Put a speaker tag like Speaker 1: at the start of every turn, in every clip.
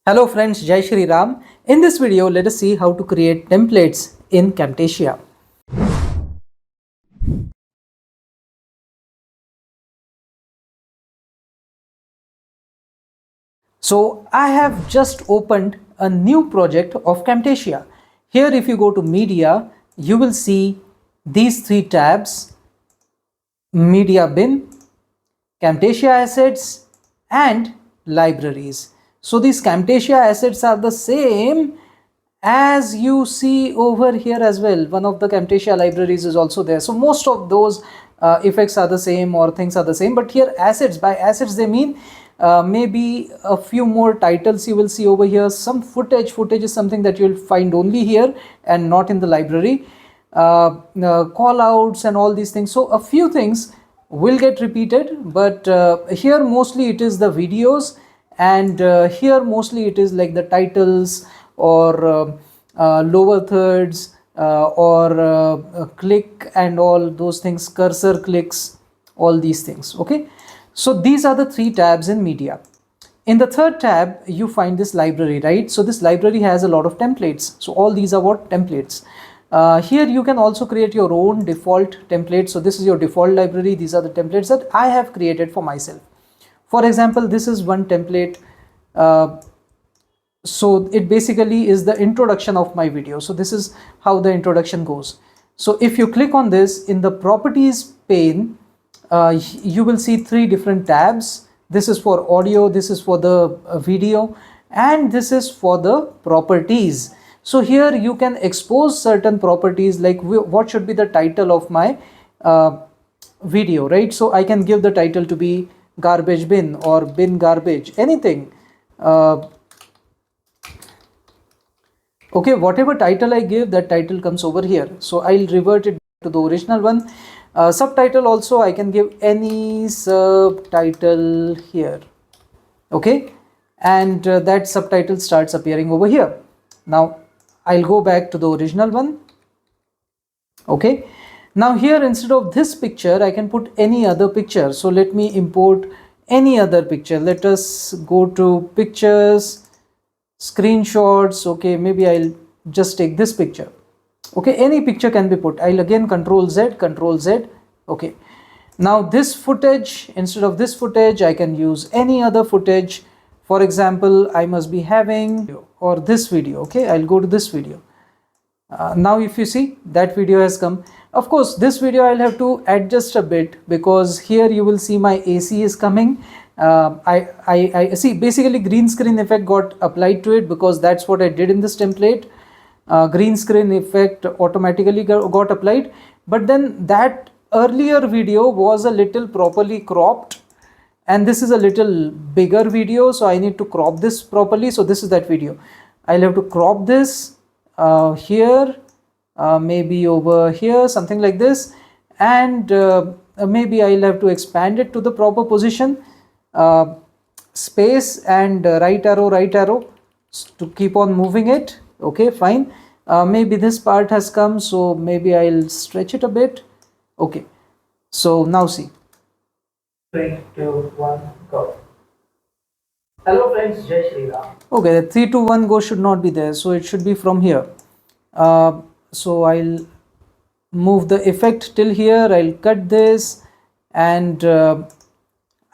Speaker 1: Hello friends, Jai Shri Ram. In this video, let us see how to create templates in Camtasia. So I have just opened a new project of Camtasia. Here if you go to media, you will see these three tabs: media bin, Camtasia assets and libraries. So these Camtasia assets are the same as you see over here as well. One of the Camtasia libraries is also there. So most of those effects are the same or things are the same, but here assets, by assets they mean maybe a few more titles you will see over here. Some footage is something that you'll find only here and not in the library. Call outs and all these things. So a few things will get repeated, but here mostly it is the videos, and here mostly it is like the titles or lower thirds or click and all those things, cursor clicks, all these things. Okay, so these are the three tabs in media. In the third tab you find this library, right? So this library has a lot of templates. So all these are what? Templates. Here you can also create your own default template. So this is your default library. These are the templates that I have created for myself. For example, this is one template. So it basically is the introduction of my video. So this is how the introduction goes. So if you click on this in the properties pane, you will see three different tabs. This is for audio, this is for the video, and this is for the properties. So here you can expose certain properties, like what should be the title of my video, right? So I can give the title to be garbage bin or bin garbage, anything. Okay, whatever title I give, that title comes over here. So I'll revert it to the original one. Subtitle also, I can give any subtitle here. Okay, and that subtitle starts appearing over here. Now I'll go back to the original one. Okay, now here instead of this picture I can put any other picture. So let me import any other picture. Let us go to pictures, screenshots. Okay, maybe I'll just take this picture. Okay, any picture can be put. I'll again control Z. Okay, now this footage, instead of this footage I can use any other footage. For example, I must be having or this video. Okay, I'll go to this video. Now if you see, that video has come. Of course this video I'll have to adjust a bit, because here you will see my AC is coming. I see basically green screen effect got applied to it, because that's what I did in this template. Green screen effect automatically got applied, but then that earlier video was a little properly cropped, and this is a little bigger video, so I need to crop this properly. So this is that video. I'll have to crop this here, maybe over here, something like this, and maybe I'll have to expand it to the proper position, space and right arrow to keep on moving it. Okay, fine. Maybe this part has come, so maybe I'll stretch it a bit. Okay, so now see. 3, 2, 1, go. Hello friends, Jai Shri Ram. Okay, the 3, 2, 1 go should not be there, so it should be from here. So I'll move the effect till here. I'll cut this, and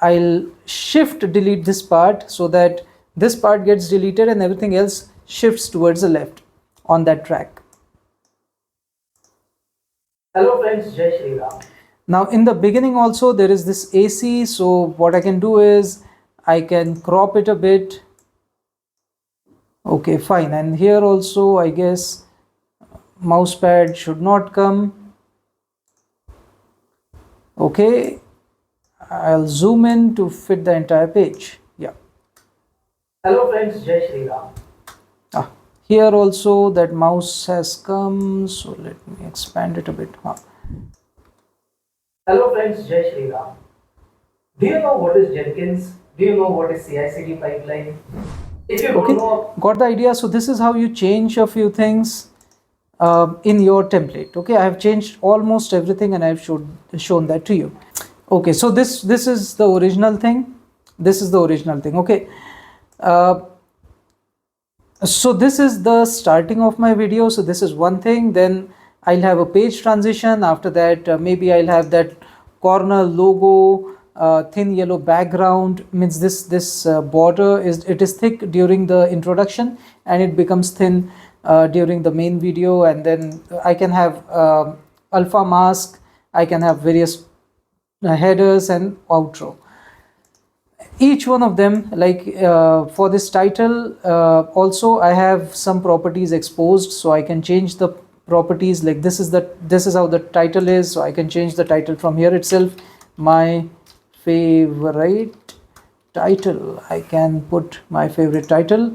Speaker 1: I'll shift delete this part, so that this part gets deleted and everything else shifts towards the left on that track. Hello friends, Jai Shri Ram. Now in the beginning also there is this AC, so what I can do is I can crop it a bit. Okay, fine. And here also I guess mouse pad should not come. Okay, I'll zoom in to fit the entire page. Yeah. Hello friends, Jai Shri Ram. Here also that mouse has come, so let me expand it a bit. Hello friends, Jai Shri Ram. Do you know what is Jenkins? Do you know what is CI/CD pipeline? If you don't know, got the idea? So this is how you change a few things in your template. Okay, I have changed almost everything, and I have shown that to you. Okay, so this is the original thing. This is the original thing. Okay. So this is the starting of my video. So this is one thing. Then I'll have a page transition. After that, maybe I'll have that corner logo, thin yellow background. Means this border is thick during the introduction, and it becomes thin during the main video. And then I can have alpha mask. I can have various headers and outro. Each one of them, like for this title, also I have some properties exposed, so I can change the properties. Like this is how the title is, so I can change the title from here itself. My favorite title, I can put my favorite title.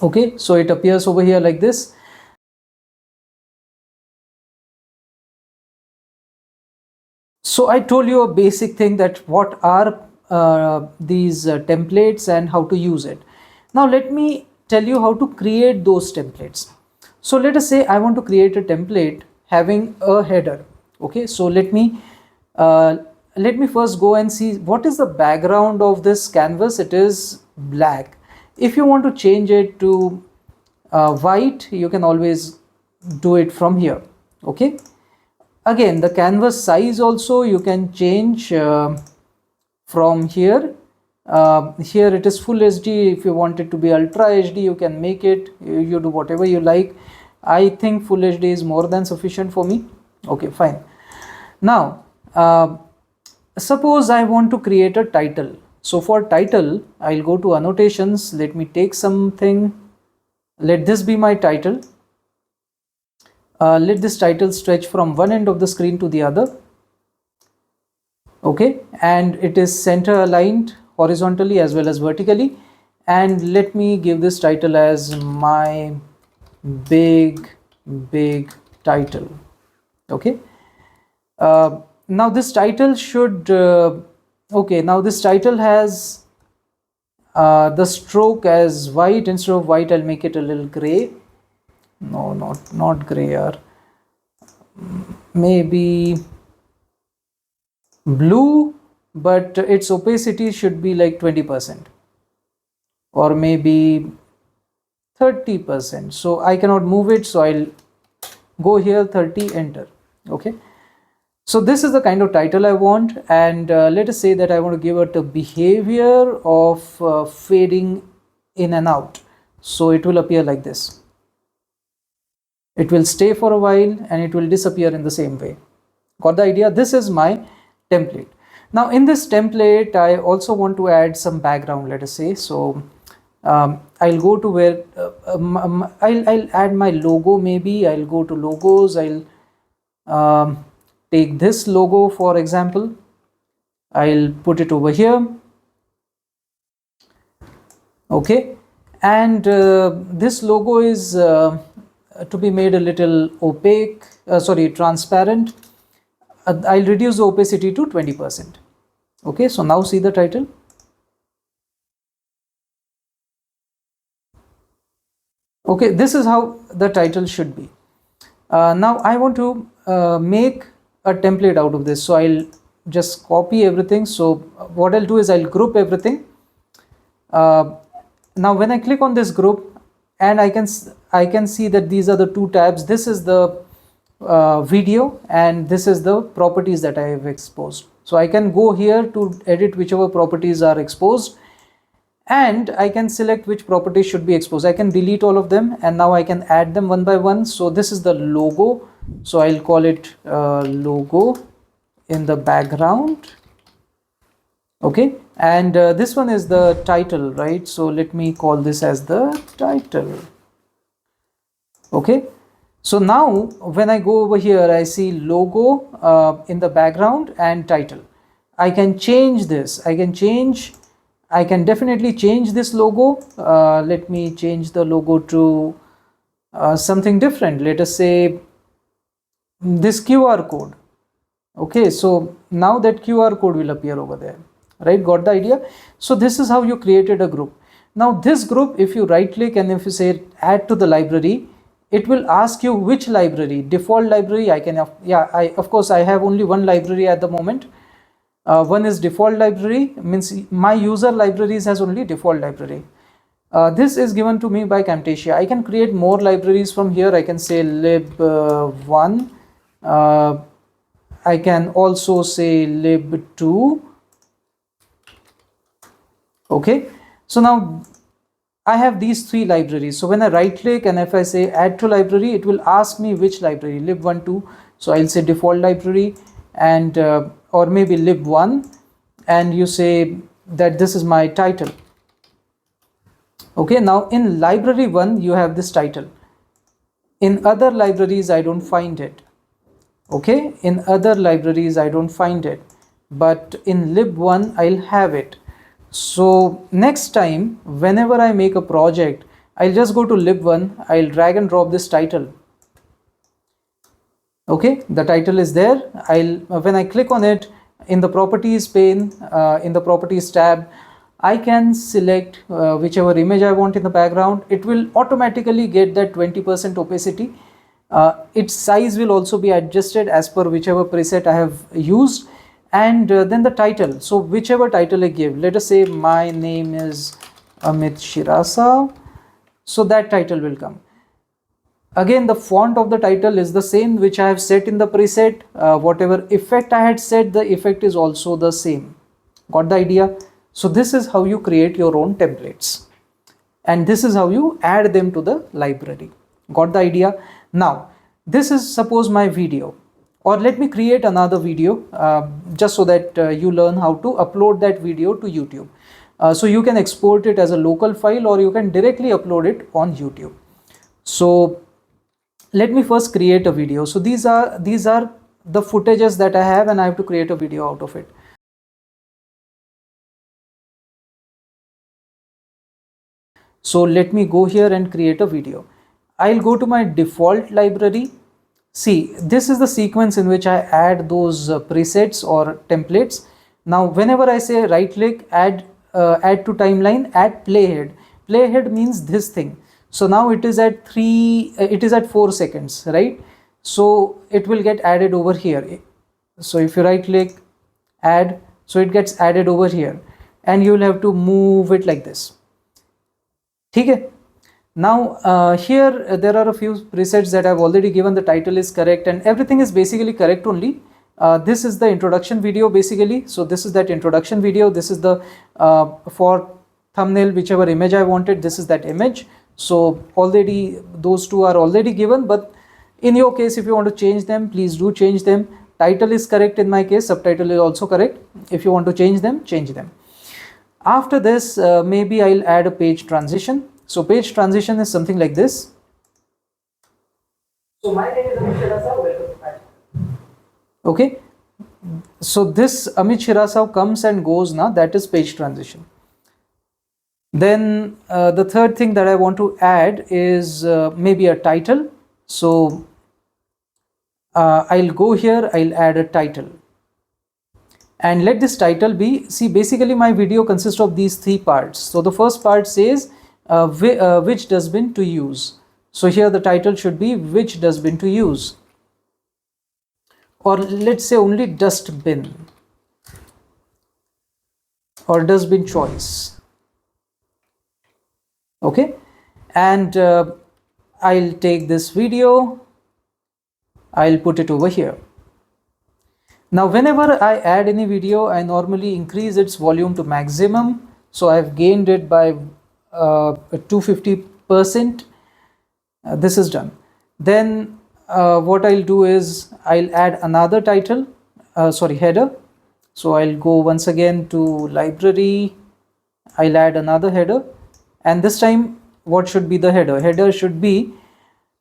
Speaker 1: Okay, so it appears over here like this. So I told you a basic thing, that what are these templates and how to use it. Now let me tell you how to create those templates. So let us say I want to create a template having a header. Okay, so let me first go and see what is the background of this canvas. It is black. If you want to change it to white, you can always do it from here. Okay, again, the canvas size also you can change from here. Here it is full HD. If you want it to be ultra HD, you can make it. You do whatever you like. I think full HD is more than sufficient for me. Okay, fine. Now suppose I want to create a title. So for title, I'll go to annotations. Let me take something. Let this be my title. Let this title stretch from one end of the screen to the other. Okay, and it is center aligned horizontally as well as vertically. And let me give this title as my big title. Okay, now this title should okay, now this title has the stroke as white. Instead of white, I'll make it a little gray. No, not grayer, maybe blue, but its opacity should be like 20% or maybe 30%. So I cannot move it, so I'll go here 30, enter. Okay, so this is the kind of title I want. And let us say that I want to give it a behavior of fading in and out. So it will appear like this. It will stay for a while and it will disappear in the same way. Got the idea? This is my template. Now in this template, I also want to add some background, let us say. So I'll go to where I'll add my logo. Maybe I'll go to logos. I'll take this logo, for example. I'll put it over here. Okay, and this logo is to be made a little opaque, transparent. I'll reduce the opacity to 20%. Okay, so now see the title. Okay, this is how the title should be. Now I want to make a template out of this. So I'll just copy everything. So what I'll do is I'll group everything. Now when I click on this group, and I can see that these are the two tabs. This is the video and this is the properties that I have exposed. So I can go here to edit whichever properties are exposed, and I can select which properties should be exposed. I can delete all of them, and now I can add them one by one. So this is the logo. So I'll call it logo in the background. Okay, and this one is the title, right? So let me call this as the title. Okay, so now when I go over here, I see logo in the background and title. I can change this. I can definitely change this logo. Let me change the logo to something different. Let us say this QR code. Okay, so now that QR code will appear over there, right? Got the idea? So this is how you created a group. Now this group, if you right click and if you say add to the library, it will ask you which library. Default library, I can have, of course I have only one library at the moment. One is default library, means my user libraries has only default library. This is given to me by Camtasia. I can create more libraries from here. I can say lib1. I can also say lib2. Okay, so now I have these three libraries. So when I right click and if I say add to library, it will ask me which library, lib1, 2. So I'll say default library, and or maybe lib1, and you say that this is my title. Okay, now in library 1 you have this title. In other libraries I don't find it. Okay, in other libraries I don't find it, but in lib1 I'll have it. So next time whenever I make a project, I'll just go to lib1, I'll drag and drop this title. Okay, the title is there. When I click on it in the properties pane, in the properties tab, I can select whichever image I want in the background. It will automatically get that 20% opacity. Its size will also be adjusted as per whichever preset I have used. And then the title, so whichever title I give, let us say my name is Amit Shirasao, so that title will come. Again, the font of the title is the same which I have set in the preset. Whatever effect I had set, the effect is also the same. Got the idea? So this is how you create your own templates, and this is how you add them to the library. Got the idea? Now this is suppose my video, or let me create another video just so that you learn how to upload that video to YouTube. So you can export it as a local file, or you can directly upload it on YouTube. So let me first create a video. So these are the footages that I have, and I have to create a video out of it. So let me go here and create a video. I'll go to my default library. See, this is the sequence in which I add those presets or templates. Now whenever I say right click, add to timeline, add playhead. Playhead means this thing. So now it is at 4 seconds, right? So it will get added over here. So if you right click, add, so it gets added over here, and you will have to move it like this. Okay. Now here there are a few presets that I've already given. The title is correct and everything is basically correct only. This is the introduction video basically. So this is that introduction video. This is the for thumbnail, whichever image I wanted, this is that image. So already those two are already given, but in your case if you want to change them, please do change them. Title is correct in my case, subtitle is also correct. If you want to change them, change them. After this maybe I'll add a page transition. So page transition is something like this. So my name is Amit Shirasao, welcome to my. Okay, so this Amit Shirasao comes and goes now, that is page transition. Then the third thing that I want to add is maybe a title. So I'll go here, I'll add a title. And let this title be, see basically my video consists of these three parts. So the first part says which dustbin to use. So here the title should be which dustbin to use, or let's say only dustbin or dustbin choice. Okay, and I'll take this video, I'll put it over here. Now whenever I add any video, I normally increase its volume to maximum. So I've gained it by 250%. This is done. Then what I'll do is I'll add another title, header. So I'll go once again to library, I'll add another header, and this time what should be the header? Header should be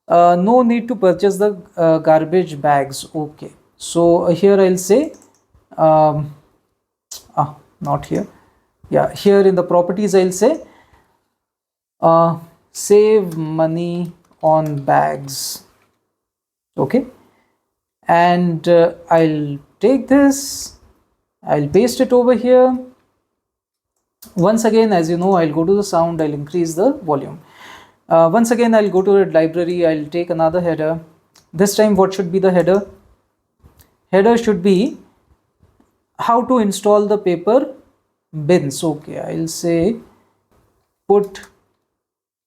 Speaker 1: no need to purchase the garbage bags. Okay, so here I'll say not here, yeah, here in the properties I'll say save money on bags. Okay, and I'll take this, I'll paste it over here. Once again, as you know, I'll go to the sound, I'll increase the volume. Once again I'll go to the library, I'll take another header. This time what should be the header? Header should be how to install the paper bins. Okay, I'll say put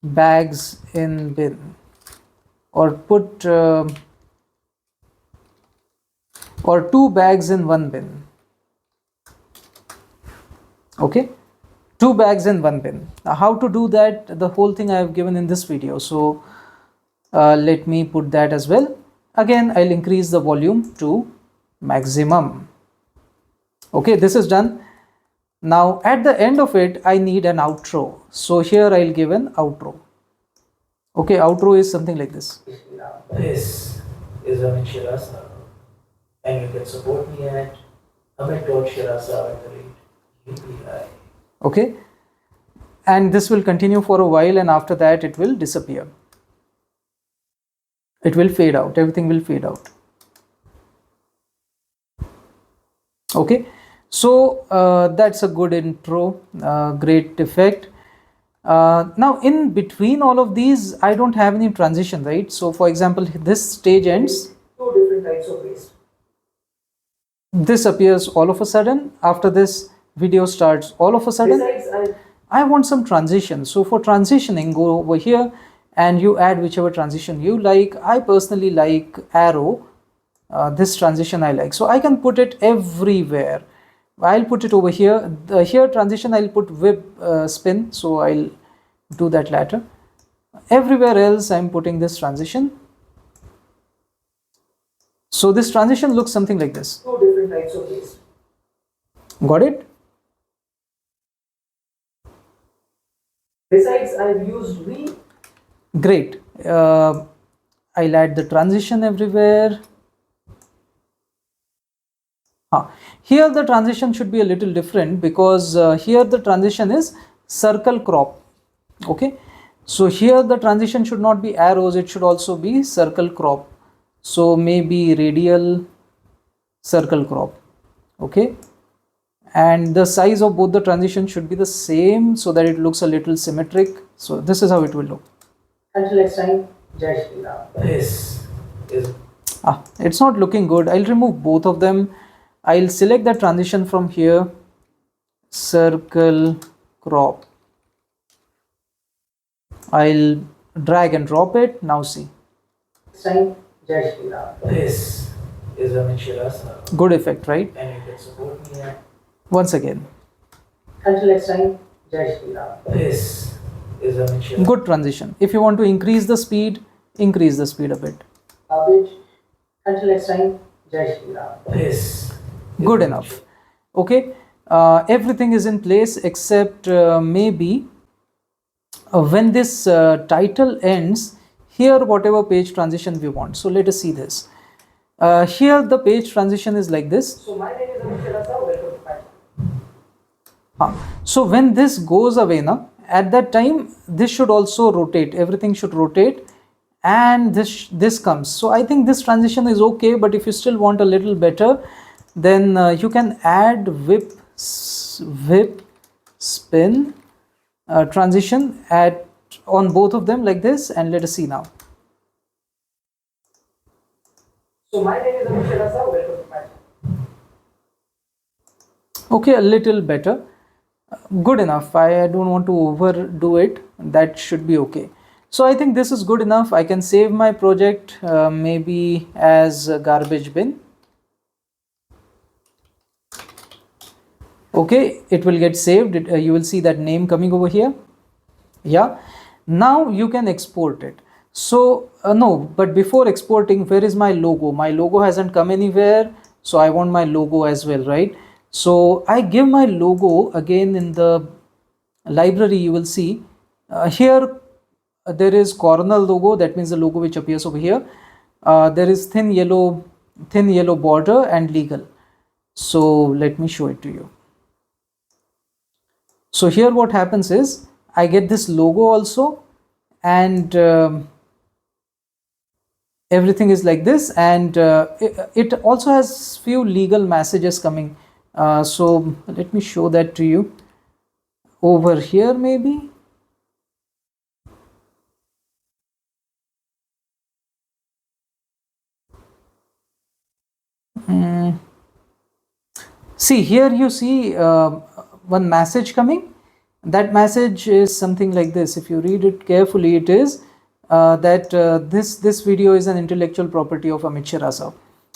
Speaker 1: bags in bin, or put or 2 bags in 1 bin. Okay, 2 bags in 1 bin. Now, how to do that? The whole thing I have given in this video. So let me put that as well. Again, I'll increase the volume to maximum. Okay, this is done. Now at the end of it, I need an outro. So here I'll give an outro. Okay, outro is something like this.
Speaker 2: This is Amit Shirasao, and you can support me at amit.shirasao@UPI.
Speaker 1: Okay, and this will continue for a while, and after that it will disappear. It will fade out. Everything will fade out. Okay, so that's a good intro, great effect. Now in between all of these, I don't have any transition, right? So for example, this stage ends.
Speaker 2: Two different types of waste.
Speaker 1: This appears all of a sudden. After this, video starts all of a sudden.
Speaker 2: Besides,
Speaker 1: I want some transition. So for transitioning, go over here and you add whichever transition you like. I personally like arrow. This transition I like. So I can put it everywhere. I'll put it over here. Here transition I'll put whip spin. So I'll do that later. Everywhere else I'm putting this transition. So this transition looks something like this.
Speaker 2: two different types of waste.
Speaker 1: Got it?
Speaker 2: Besides, I've used V.
Speaker 1: Great. I'll add the transition everywhere. Here the transition should be a little different because here the transition is circle crop. Okay, so here the transition should not be arrows, it should also be circle crop. So maybe radial circle crop. Okay, and the size of both the transitions should be the same so that it looks a little symmetric. So this is how it will look.
Speaker 2: Until next time, Jai Shri Ram. This is
Speaker 1: It's not looking good. I'll remove both of them. I'll select the transition from here, circle crop. I'll drag and drop it. Now see.
Speaker 2: next time, Jai Shri Ram. This is Amit Shirasao,
Speaker 1: Good effect, right?
Speaker 2: and you can support me at.
Speaker 1: Once again.
Speaker 2: Until next time, Jai Shri Ram. This is Amit Shirasao.
Speaker 1: Good transition. If you want to increase the speed a bit.
Speaker 2: Abid. Until next time, Jai Shri Ram. This.
Speaker 1: Good enough. Okay, everything is in place except maybe when this title ends, here whatever page transition we want. So let us see this. Here the page transition is like this.
Speaker 2: So my name is Amit Shirasao. Welcome to my channel.
Speaker 1: So when this goes away now, at that time this should also rotate, everything should rotate, and this comes. So I think this transition is okay, but if you still want a little better, then you can add whip spin transition on both of them like this, and let us see now.
Speaker 2: So my name is Amit Shirasao. Welcome to my channel.
Speaker 1: Okay, a little better. Good enough. I don't want to overdo it. That should be okay. So I think this is good enough. I can save my project maybe as a garbage bin. Okay, it will get saved. You will see that name coming over here. Yeah, now you can export it. So no, but before exporting, where is my logo? My logo hasn't come anywhere, so I want my logo as well, right? So I give my logo again in the library. You will see here there is corner logo, that means the logo which appears over here. There is thin yellow border and legal. So let me show it to you. So here what happens is I get this logo also, and everything is like this, and it also has few legal messages coming. So let me show that to you over here maybe. See here, you see one message coming, That message is something like this. If you read it carefully, it is that this video is an intellectual property of Amit Shirasao.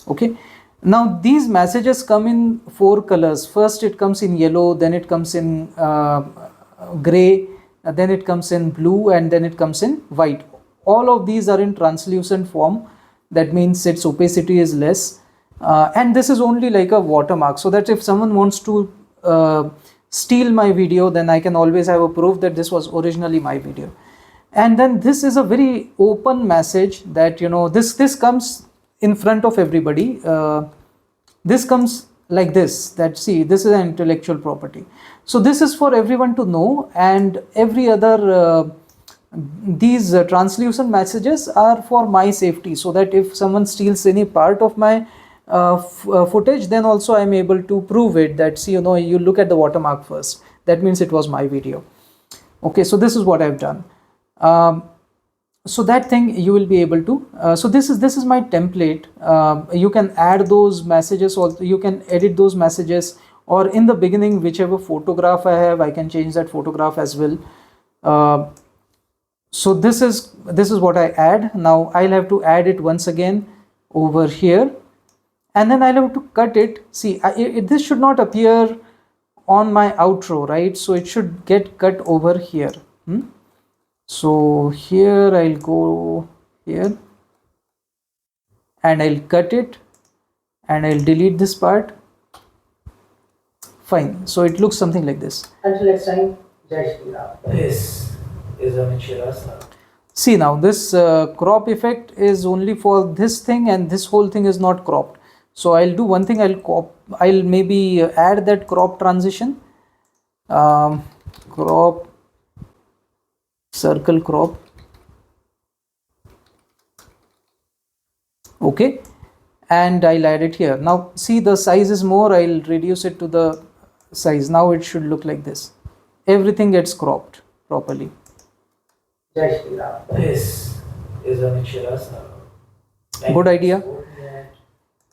Speaker 1: Okay. Now these messages come in 4 colors. First it comes in yellow, then it comes in gray, then it comes in blue, and then it comes in white. All of these are in translucent form. That means its opacity is less. And this is only like a watermark, so that if someone wants to steal my video, then I can always have a proof that this was originally my video. And then this is a very open message that, you know, this comes in front of everybody. This comes like this, that see, this is an intellectual property. So this is for everyone to know, and every other these translucent messages are for my safety, so that if someone steals any part of my footage, then also I'm able to prove it, that see, you know, you look at the watermark first, that means it was my video. Okay, so this is what I've done. So that thing you will be able to so this is my template. You can add those messages, or you can edit those messages, or in the beginning whichever photograph I have, I can change that photograph as well. So this is what I add. Now I'll have to add it once again over here, and then I'll have to cut it. See, this should not appear on my outro, right? So it should get cut over here. So here I'll go here and I'll cut it and I'll delete this part. Fine. So it looks something like this.
Speaker 2: Until next time, Jai Shri Ram. This is Amit Shirasao.
Speaker 1: See, now this crop effect is only for this thing, and this whole thing is not cropped. So I'll do one thing. I'll maybe add that crop transition. Crop, circle crop. Okay, and I'll add it here. Now see, the size is more. I'll reduce it to the size. Now it should look like this. Everything gets cropped properly.
Speaker 2: Jai Shri Ram. This is Amit Shirasao.
Speaker 1: Good idea.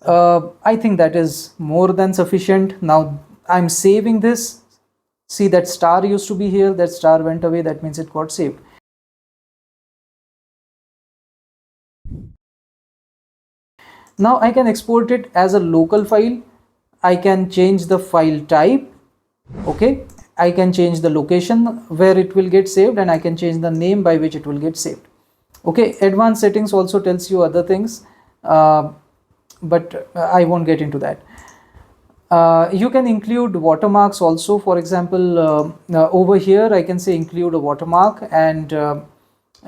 Speaker 1: I think that is more than sufficient. Now I'm saving this. See, that star used to be here, that star went away, that means it got saved. Now I can export it as a local file. I can change the file type. Okay, I can change the location where it will get saved, and I can change the name by which it will get saved. Okay, advanced settings also tells you other things, but I won't get into that. You can include watermarks also. For example, over here I can say include a watermark, and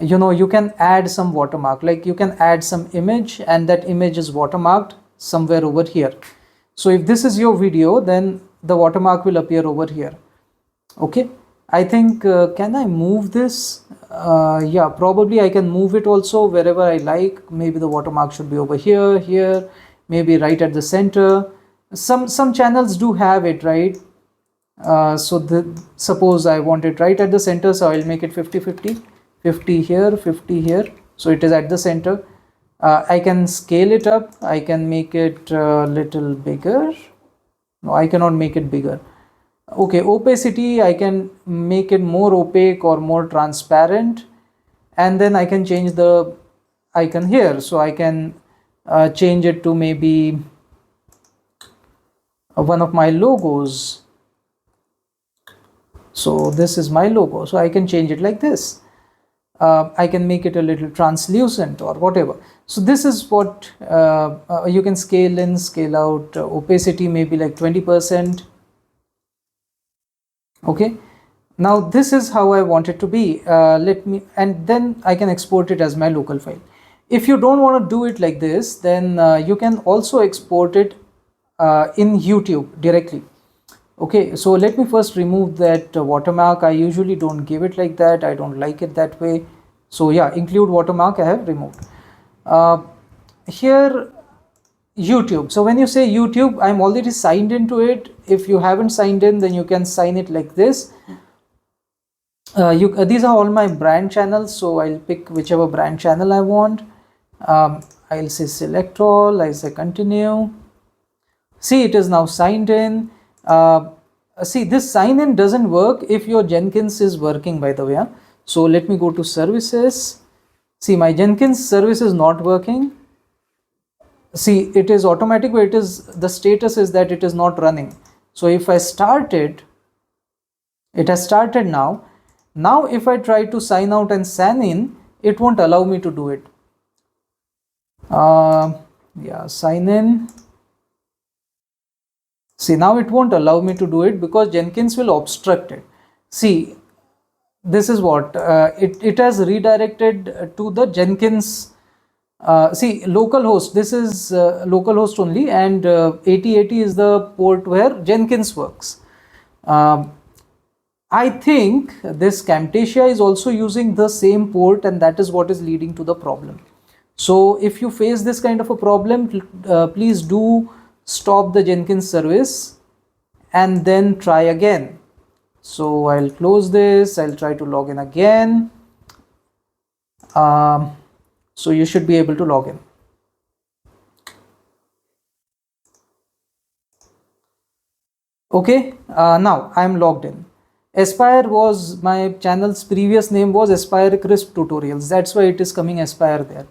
Speaker 1: you know, you can add some watermark, like you can add some image, and that image is watermarked somewhere over here. So if this is your video, then the watermark will appear over here. Okay, I think can I move this? Yeah, probably I can move it also wherever I like. Maybe the watermark should be over here, here, maybe right at the center. Some channels do have it, right? So suppose I want it right at the center, so I'll make it 50-50, 50 here, 50 here, so it is at the center. I can scale it up. I can make it a little bigger. No, I cannot make it bigger. Okay, opacity, I can make it more opaque or more transparent, and then I can change the icon here. So I can change it to maybe one of my logos. So this is my logo, so I can change it like this. I can make it a little translucent or whatever. So this is what you can scale in, scale out, opacity maybe like 20%. Okay, now this is how I want it to be. And then I can export it as my local file. If you don't want to do it like this, then you can also export it in YouTube directly. Okay, so let me first remove that watermark. I usually don't give it like that. I don't like it that way. So yeah, include watermark I have removed. Here YouTube. So when you say YouTube, I'm already signed into it. If you haven't signed in, then you can sign it like this. These are all my brand channels, so I'll pick whichever brand channel I want. I'll say select all. I say continue. See, it is now signed in. see, this sign in doesn't work if your Jenkins is working, by the way. So let me go to services. See, my Jenkins service is not working. See, it is automatic, but it is, the status is that it is not running. So if I start it, it has started now. Now if I try to sign out and sign in, it won't allow me to do it. Yeah, sign in. See, now it won't allow me to do it because Jenkins will obstruct it. See, this is what it has redirected to the Jenkins. See, localhost, this is localhost only, and 8080 is the port where Jenkins works. I think this Camtasia is also using the same port, and that is what is leading to the problem. So if you face this kind of a problem, please do stop the Jenkins service and then try again. So I'll close this, I'll try to log in again. So you should be able to log in. Okay, now I'm logged in. Aspire was my channel's previous name, was Aspire Crisp Tutorials. That's why it is coming Aspire there.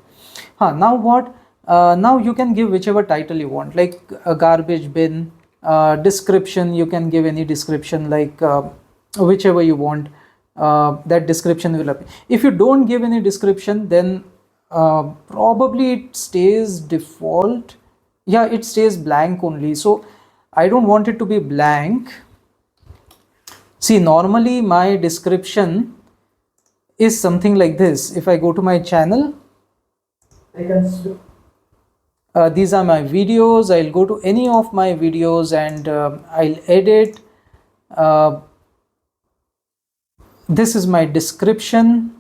Speaker 1: Now what? Now you can give whichever title you want, like a garbage bin, description. You can give any description, like whichever you want. That description will appear. If you don't give any description, then probably it stays default. Yeah, it stays blank only. So I don't want it to be blank. See, normally my description is something like this. If I go to my channel, these are my videos. I'll go to any of my videos and I'll edit. This is my description.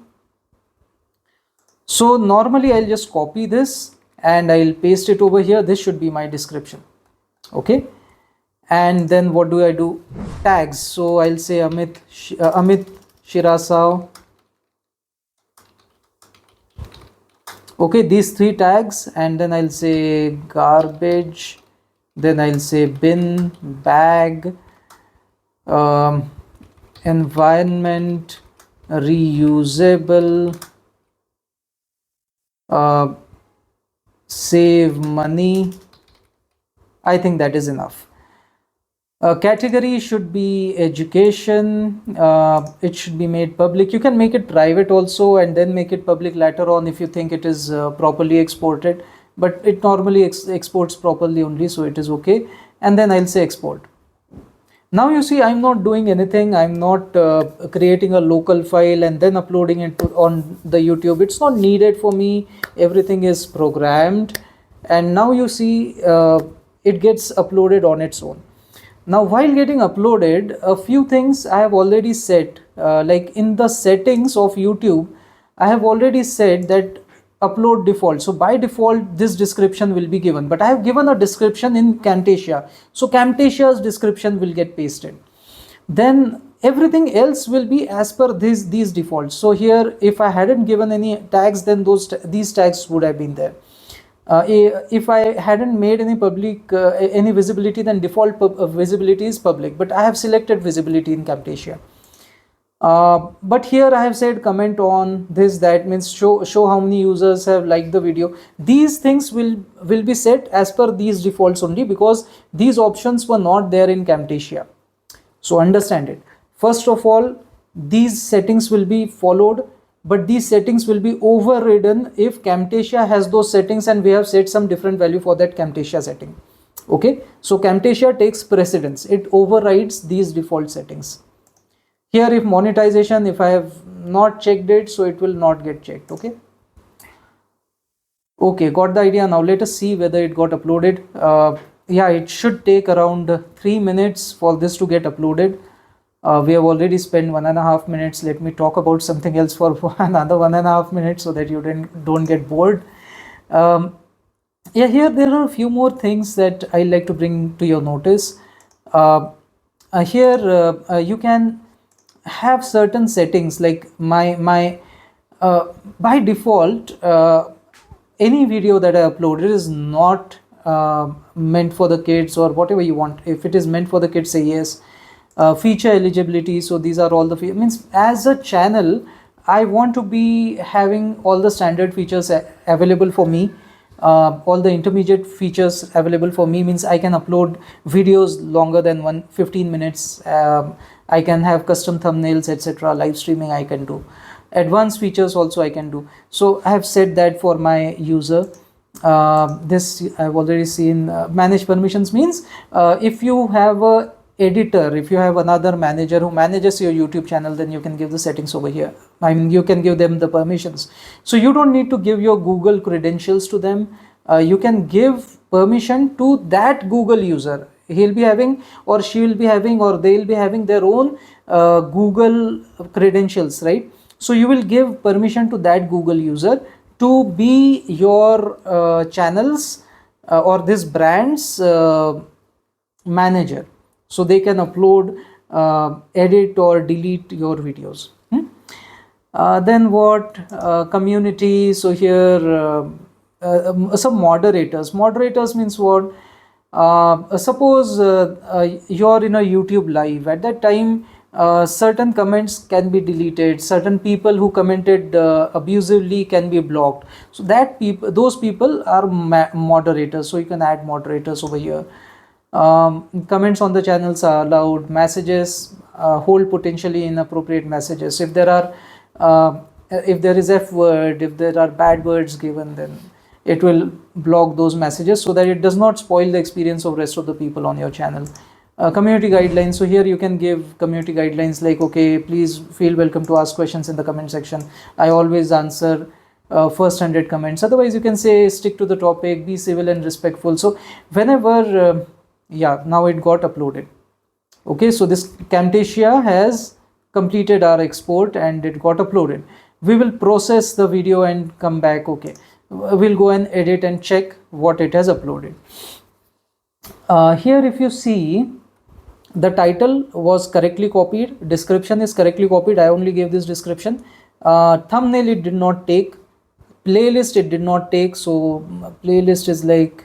Speaker 1: So normally I'll just copy this and I'll paste it over here. This should be my description. Okay. And then what do? Tags. So I'll say Amit Shirasao. Okay, these 3 tags, and then I'll say garbage, then I'll say bin, bag, environment, reusable, save money. I think that is enough. Category should be education. It should be made public. You can make it private also and then make it public later on if you think it is properly exported, but it normally exports properly only, so it is okay. And then I'll say export. Now you see, I'm not doing anything. I'm not creating a local file and then uploading it on the YouTube. It's not needed for me. Everything is programmed, and now you see it gets uploaded on its own. Now while getting uploaded, a few things I have already set, like in the settings of YouTube, I have already said that upload default. So by default this description will be given, but I have given a description in Camtasia. So Camtasia's description will get pasted. Then everything else will be as per these defaults. So here, if I hadn't given any tags, then these tags would have been there. If I hadn't made any public any visibility, then default visibility is public, but I have selected visibility in Camtasia. But here I have said comment on this, that means show how many users have liked the video. These things will be set as per these defaults only, because these options were not there in Camtasia. So understand it. First of all, these settings will be followed, but these settings will be overridden if Camtasia has those settings and we have set some different value for that Camtasia setting. Okay, so Camtasia takes precedence. It overrides these default settings. Here, if monetization, if I have not checked it, so it will not get checked. Okay. Okay, got the idea. Now let us see whether it got uploaded. Yeah, it should take around 3 minutes for this to get uploaded. We have already spent 1.5 minutes. Let me talk about something else for another 1.5 minutes so that you don't get bored. Yeah, here there are a few more things that I like to bring to your notice. Here you can have certain settings, like by default any video that I uploaded is not meant for the kids or whatever you want. If it is meant for the kids, say yes. feature eligibility. So these are all the means as a channel I want to be having all the standard features available for me. All the intermediate features available for me means I can upload videos longer than 15 minutes. I can have custom thumbnails, etc. Live streaming I can do. Advanced features also I can do. So I have said that for my user. This I've already seen. Manage permissions means if you have a editor, if you have another manager who manages your YouTube channel, then you can give the settings over here. I mean, you can give them the permissions. So you don't need to give your Google credentials to them. You can give permission to that Google user. He'll be having, or she will be having, or they'll be having their own Google credentials, right? So you will give permission to that Google user to be your channels or this brand's manager, so they can upload, edit or delete your videos. Then what? Community. So here some moderators means what? Suppose you're in a YouTube live. At that time certain comments can be deleted, certain people who commented abusively can be blocked. So that those people are moderators, so you can add moderators over here. Comments on the channels are allowed. Messages, hold potentially inappropriate messages. If there are if there is F word, if there are bad words given, then it will block those messages so that it does not spoil the experience of rest of the people on your channel. Community guidelines. So here you can give community guidelines like, okay, please feel welcome to ask questions in the comment section. I always answer first 100 comments. Otherwise you can say stick to the topic, be civil and respectful. So whenever yeah, now it got uploaded. Okay, so this Camtasia has completed our export and it got uploaded. We will process the video and come back. Okay, we'll go and edit and check what it has uploaded. Here if you see, the title was correctly copied, description is correctly copied. I only gave this description. Thumbnail it did not take, playlist it did not take. So playlist is like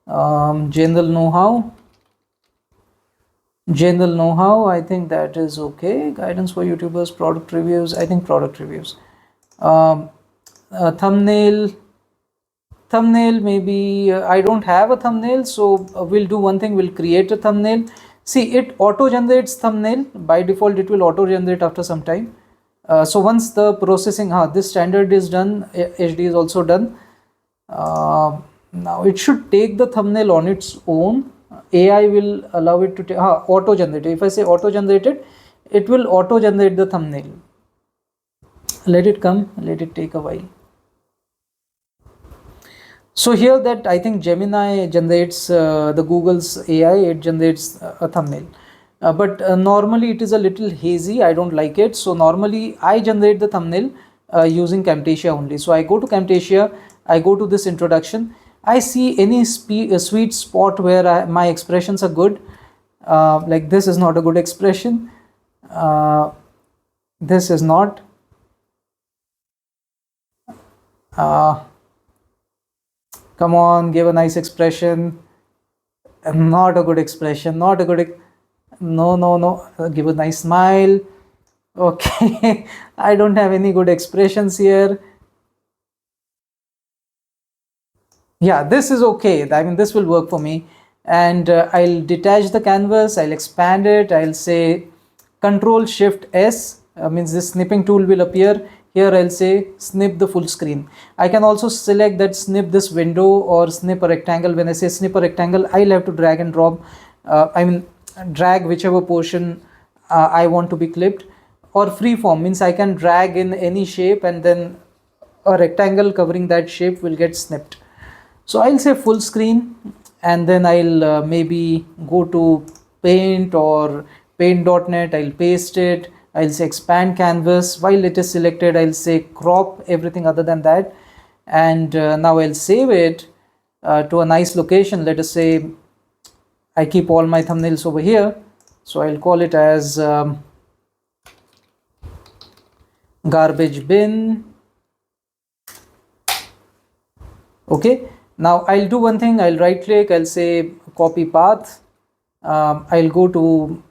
Speaker 1: general know-how. I think that is okay. Guidance for YouTubers, product reviews. I think product reviews. Thumbnail maybe I don't have a thumbnail, so we'll do one thing, we'll create a thumbnail. See, it auto generates thumbnail by default. It will auto generate after some time. So once the processing, this standard is done, HD is also done. Now it should take the thumbnail on its own. AI will allow it to take auto generate. If I say auto generated, it will auto generate the thumbnail. Let it come, let it take a while. So here that I think Gemini generates the Google's AI, it generates a thumbnail. But normally it is a little hazy. I don't like it. So normally I generate the thumbnail using Camtasia only. So I go to Camtasia, I go to this introduction. I see any sweet spot where my expressions are good. Like this is not a good expression. This is not. Come on, give a nice expression. Not a good expression, not a good. No. Give a nice smile. Okay, I don't have any good expressions here. Yeah, this is okay. I mean, this will work for me. And I'll detach the canvas, I'll expand it, I'll say Control Shift S, means this snipping tool will appear. Here I'll say snip the full screen. I can also select that snip this window or snip a rectangle. When I say snip a rectangle, I'll have to drag and drop, drag whichever portion I want to be clipped. Or freeform means I can drag in any shape and then a rectangle covering that shape will get snipped. So I'll say full screen, and then I'll maybe go to paint or paint.net, I'll paste it, I'll say expand canvas. While it is selected, I'll say crop everything other than that, and now I'll save it to a nice location. Let us say I keep all my thumbnails over here, so I'll call it as garbage bin. Okay, now I'll do one thing. I'll right click, I'll say copy path. I'll go to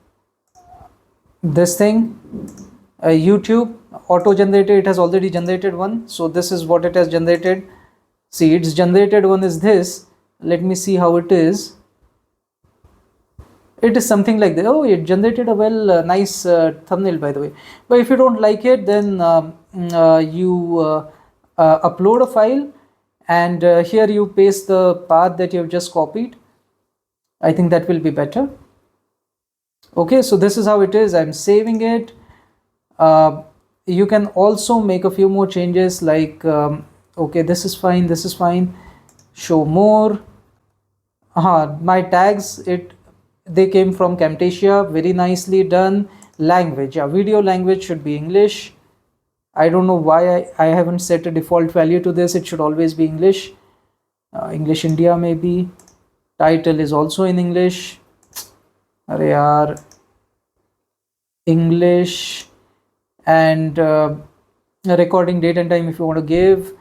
Speaker 1: this thing, YouTube auto generated, it has already generated one. So this is what it has generated. See, it's generated one is this. Let me see how it is. It is something like that. Oh, it generated a nice thumbnail, by the way. But if you don't like it, then you upload a file, and here you paste the path that you have just copied. I think that will be better. Okay, so this is how it is. I'm saving it. You can also make a few more changes, like okay, this is fine, this is fine. Show more. My tags, they came from Camtasia, very nicely done. Language, video language should be English. I don't know why I haven't set a default value to this. It should always be English. English India maybe. Title is also in English. Arey yaar. English. And recording date and time if you want to give.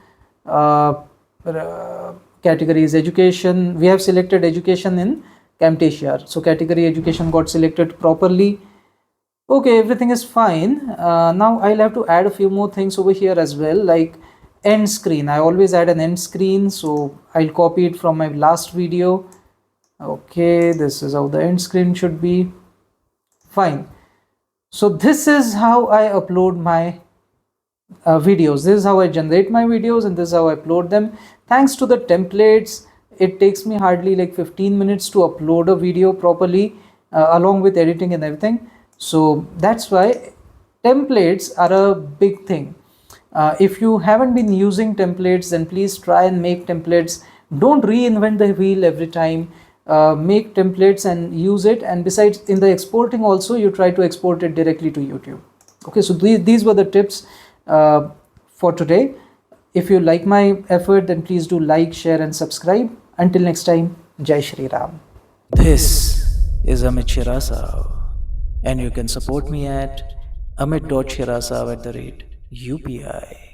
Speaker 1: Category is education. We have selected education in Camtasia, so category education got selected properly. Okay, everything is fine. Now I'll have to add a few more things over here as well, like end screen. I always add an end screen, so I'll copy it from my last video. Okay, this is how the end screen should be. Fine. So this is how I upload my videos. This is how I generate my videos, and this is how I upload them. Thanks to the templates, it takes me hardly like 15 minutes to upload a video properly, along with editing and everything. So that's why templates are a big thing. If you haven't been using templates, then please try and make templates. Don't reinvent the wheel every time. Make templates and use it. And besides, in the exporting also, you try to export it directly to YouTube. Okay, so these were the tips for today. If you like my effort, then please do like, share and subscribe. Until next time, Jai Shri Ram.
Speaker 2: This is Amit Shirasao, and you can support me at amit.shirasao@UPI.